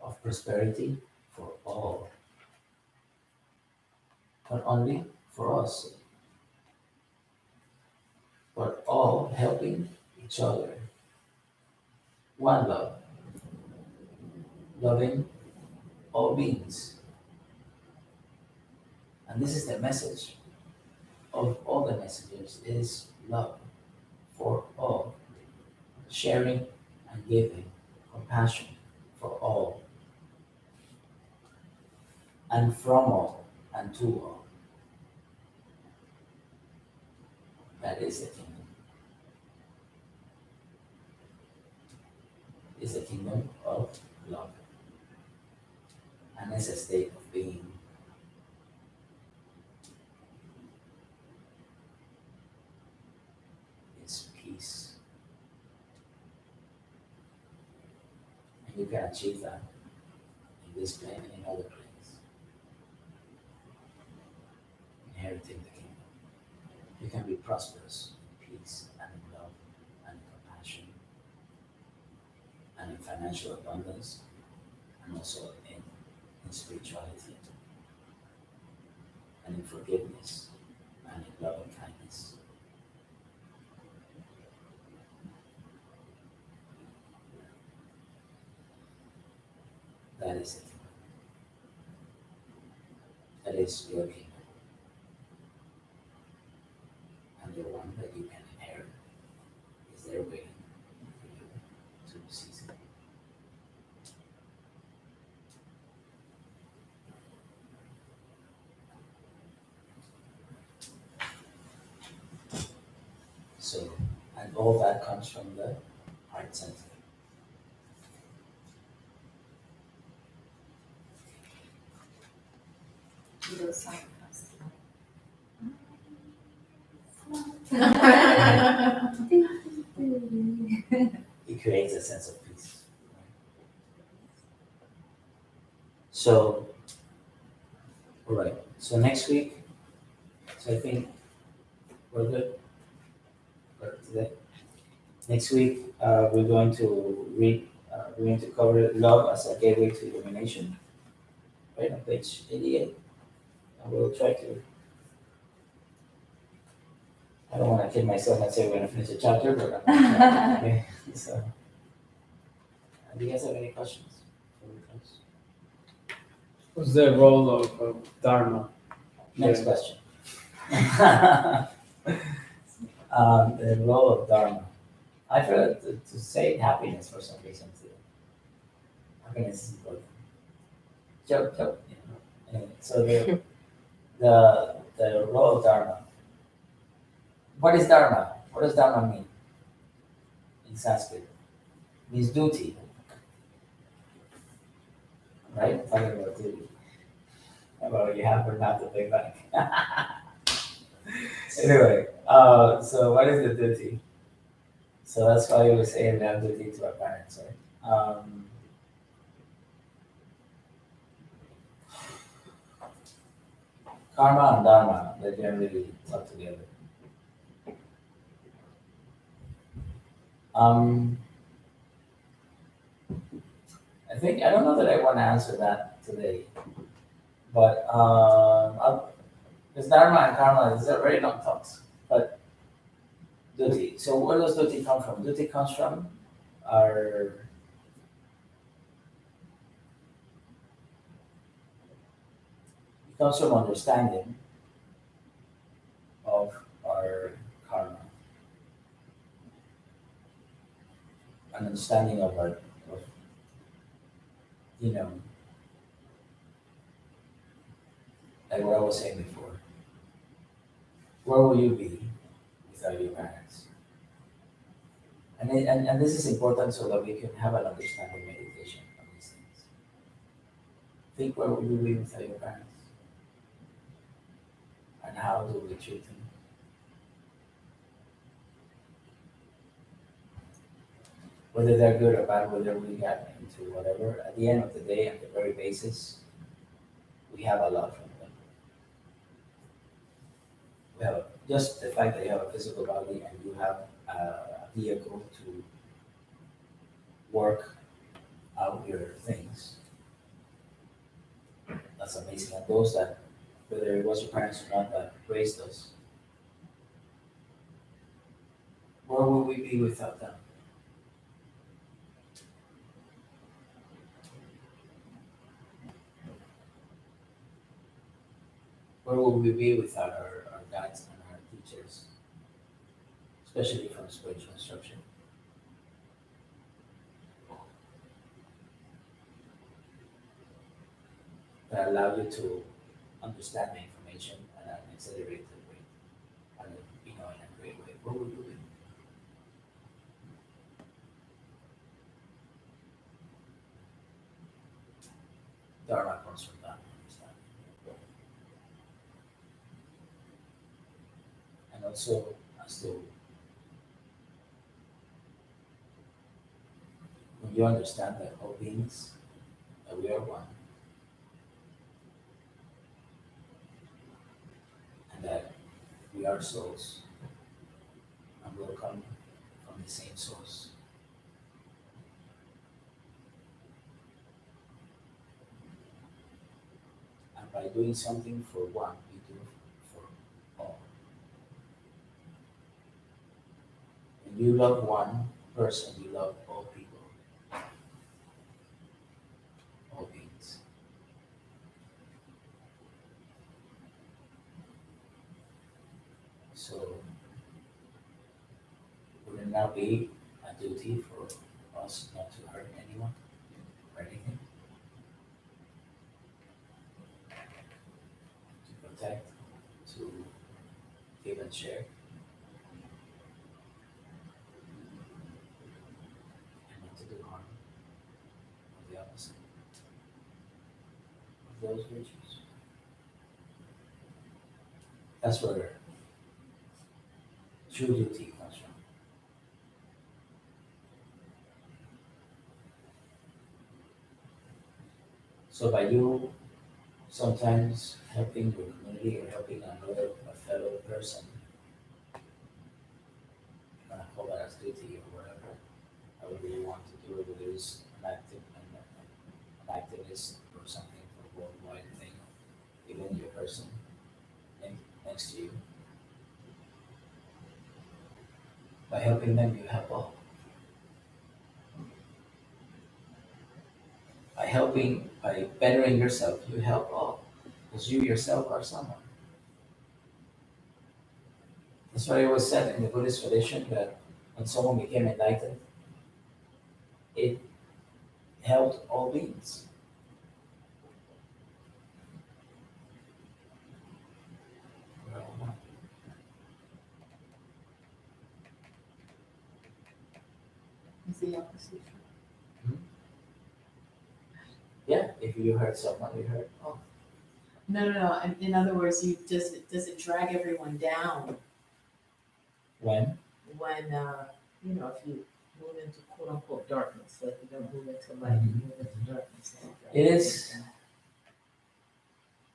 of prosperity for all. Not only for us, but all helping each other. One love, loving all beings. And this is the message of all the messengers is love for all, sharing and giving, compassion for all, and from all, and to all. That is the kingdom. It's the kingdom of love. And it's a state of being. It's peace. And you can achieve that in this plane and in other planes. Inheriting the kingdom. You can be prosperous in peace and in love and in compassion and in financial abundance and also in spirituality and in forgiveness and in love and kindness. That is the kingdom. That is your kingdom. And the one that you can inherit is there waiting for you to seize it. So, and all that comes from the heart center. Little song comes It creates a sense of peace. So, all right. So next week, so I think we're good for today. Next week, we're going to read, we're going to cover love as a gateway to illumination, right on page 88. And we'll try to, I don't want to kid myself and say we're going to finish the chapter, but I'm going to try. Okay. So, do you guys have any questions? Before we close? What's the role of Dharma? Next question. The role of Dharma. I forgot to say happiness for some reason too. Happiness is important. Joke. You know. Anyway, so the role of Dharma. What is Dharma? What does Dharma mean in Sanskrit? It means duty. Right? Talking about duty. About you have or not to pay back. Anyway, so what is the duty? So that's why we say we have duty to our parents, right? Karma and dharma, they generally talk together. Um, I don't know that I want to answer that today, but because dharma and karma is a very long talks. But duty. So where does duty come from? Duty comes from our. It comes from understanding of our karma, an understanding of our, of, you know, like what I was saying before. Where will you be without your parents? And this is important so that we can have an understanding meditation on these things. Think where will you be without your parents? And how do we treat them? Whether they're good or bad, whether we get into whatever, at the end of the day, at the very basis, we have a lot from them. We have just the fact that you have a physical body and you have a vehicle to work out your things. That's amazing. And those that, whether it was your parents or not, that raised us, where would we be without them? Where would we be without our guides and our teachers, especially from spiritual instruction? That allow you to understand the information at an accelerated rate, and in a great way. Where would you be? Dharma comes from that understanding. And also as to when you understand that all beings, that we are one, and that we are souls, and will come from the same source. And by doing something for one, we do for all. When you love one person, you love all people, all beings. So would it not be a duty for us not to hurt anyone or anything? To protect, to give and share, and not to do harm, or the opposite of those virtues. That's where true duty comes from. So by you sometimes helping your community or helping a fellow person, you can call that as duty or whatever, however you want to do it, whether it's an activist or something for a worldwide thing, even your person next to you. By helping them, you help all. By bettering yourself, you help all. Because you yourself are someone. That's why it was said in the Buddhist tradition that when someone became enlightened, it helped all beings. We're all one. Is the opposite. Yeah, if you hurt someone, you hurt all. No. In other words, does it drag everyone down When? when if you move into quote unquote darkness, like you don't move into light, you move into darkness.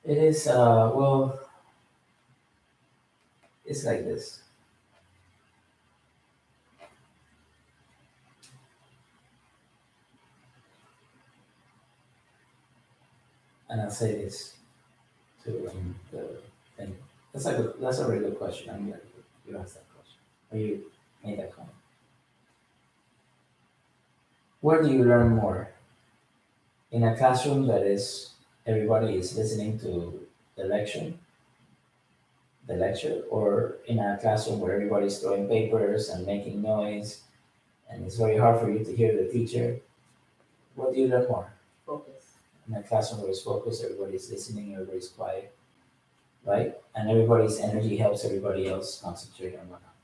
It is, well, It's like this. And I'll say this to the thing. That's a very good question. I'm glad you asked that question. Or you made that comment. Where do you learn more? In a classroom that is everybody is listening to the lecture, or in a classroom where everybody's throwing papers and making noise, and it's very hard for you to hear the teacher. What do you learn more? Focus. In a classroom where it's focused, everybody's listening, everybody's quiet, right? And everybody's energy helps everybody else concentrate on whatnot.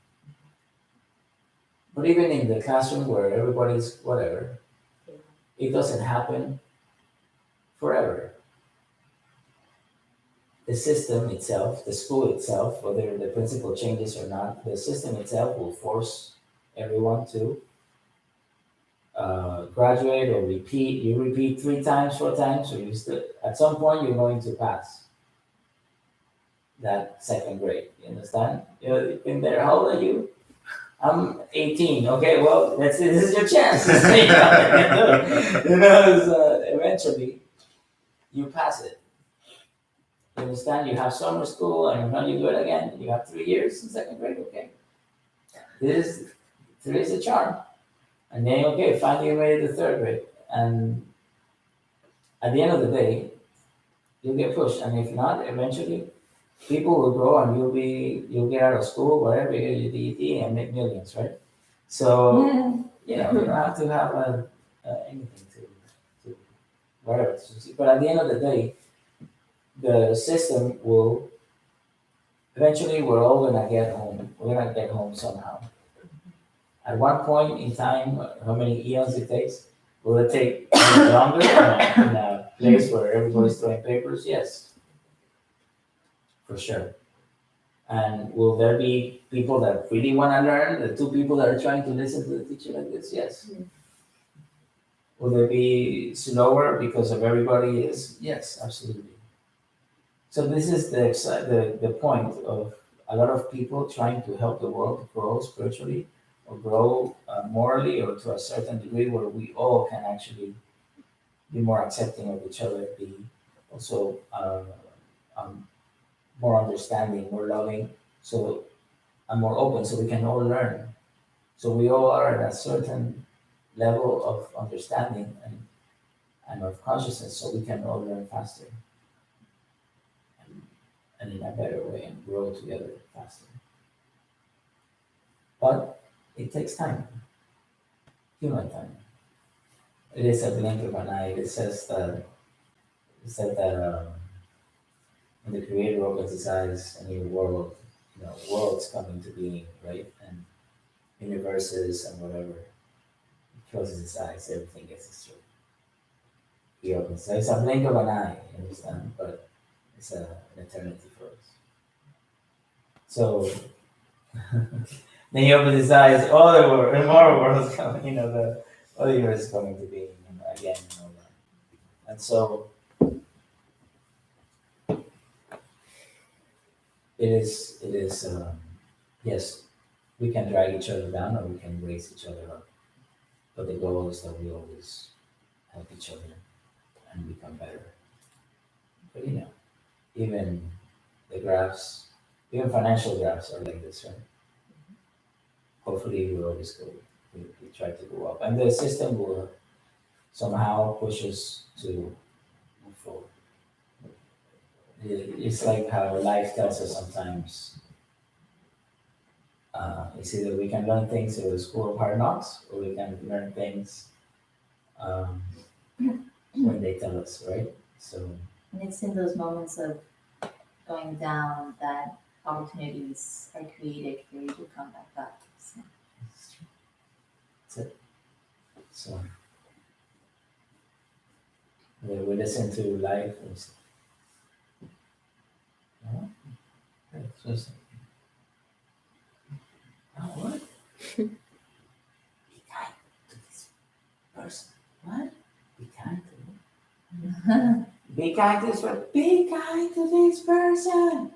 But even in the classroom where everybody's whatever, it doesn't happen forever. The system itself, the school itself, whether the principal changes or not, the system itself will force everyone to graduate or repeat. You repeat 3 times, 4 times, or at some point you're going to pass that second grade. You understand? You've been there. How old are you? I'm 18. Okay, well, this is your chance. Eventually you pass it. You understand? You have summer school, and when you do it again, you have 3 years in second grade. Okay, there is a charm, and then okay, finally you made it to third grade, and at the end of the day, you'll get pushed, and if not, eventually, people will grow, and you'll get out of school, whatever, you get your DET, and make millions, right? So you don't have to have anything to whatever to succeed. But at the end of the day, the system will eventually we're all gonna get home. We're gonna get home somehow. At one point in time, how many eons it takes? Will it take longer in a place where everybody's throwing papers? Yes, for sure. And will there be people that really want to learn? The 2 people that are trying to listen to the teacher like this? Yes. Will there be slower because of everybody is? Yes, absolutely. So this is the point of a lot of people trying to help the world grow spiritually or grow morally or to a certain degree where we all can actually be more accepting of each other, be also um, more understanding, more loving, so and more open, so we can all learn. So we all are at a certain level of understanding and of consciousness, so we can all learn faster and in a better way and grow together faster. But it takes time, human time. It is a blink of an eye. It said that when the Creator opens his eyes, a new world, worlds come into being, right? And universes and whatever. He closes his eyes, everything gets destroyed. He opens. So it's a blink of an eye, you understand? But it's an eternity for us. So then he opens his eyes, all the world, and more worlds coming, the other universe is coming to being, again and all that. And so it is, yes, we can drag each other down or we can raise each other up. But the goal is that we always help each other and become better. But even the graphs, even financial graphs are like this, right? Hopefully we always go, we try to go up. And the system will somehow push us to move forward. It's like how life tells us sometimes. It's either we can learn things through the school of hard knocks, or we can learn things when they tell us, right? So. And it's in those moments of going down that opportunities are created for you to come back up. So. That's it. So we listen to life and stuff. Okay, so what? Be kind to this person. What? Be kind to him. Be kind to this person. Be kind to this person.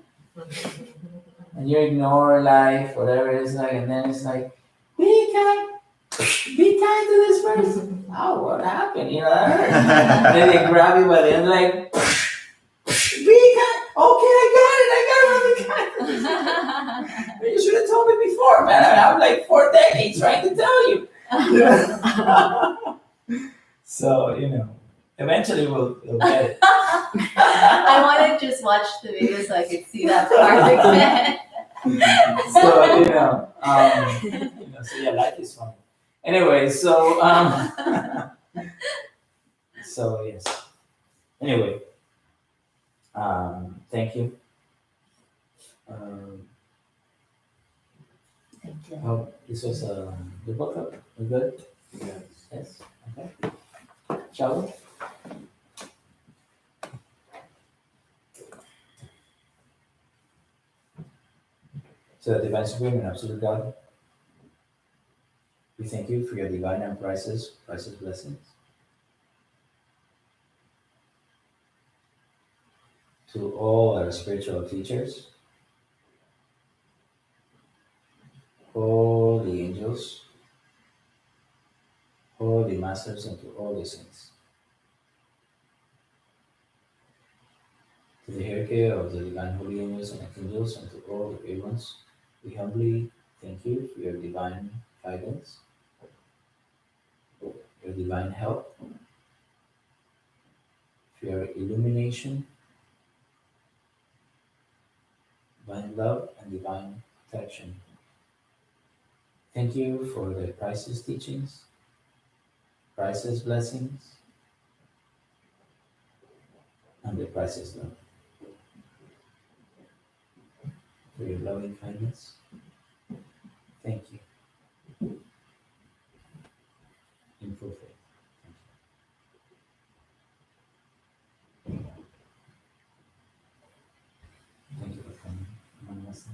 and you ignore life, whatever it's like, and then it's like, be kind to this person. Oh, what happened? You know, that hurt. And then they grab you by the end, like, be kind. Okay, I got it. I got it. Be kind. You should have told me before, man. I'm like 4 decades trying to tell you. So, eventually we'll get it. I want to just watch the video so I could see that part again. So, so yeah, life is fun. Anyway, so, so yes. Anyway, thank you. Thank you. Oh, this was a good workout. We good? Yes. Yes. Okay. Shall we? So, the Divine Supreme and Absolute God, we thank you for your divine and priceless blessings. To all our spiritual teachers, all the angels, all the masters, and to all the saints. To the hierarchy of the divine holy angels and archangels, and to all the great ones, we humbly thank you for your divine guidance, your divine help, for your illumination, divine love, and divine protection. Thank you for the priceless teachings, priceless blessings, and the priceless love. For your loving kindness. Thank you. In full faith. Thank you for coming. Namaste.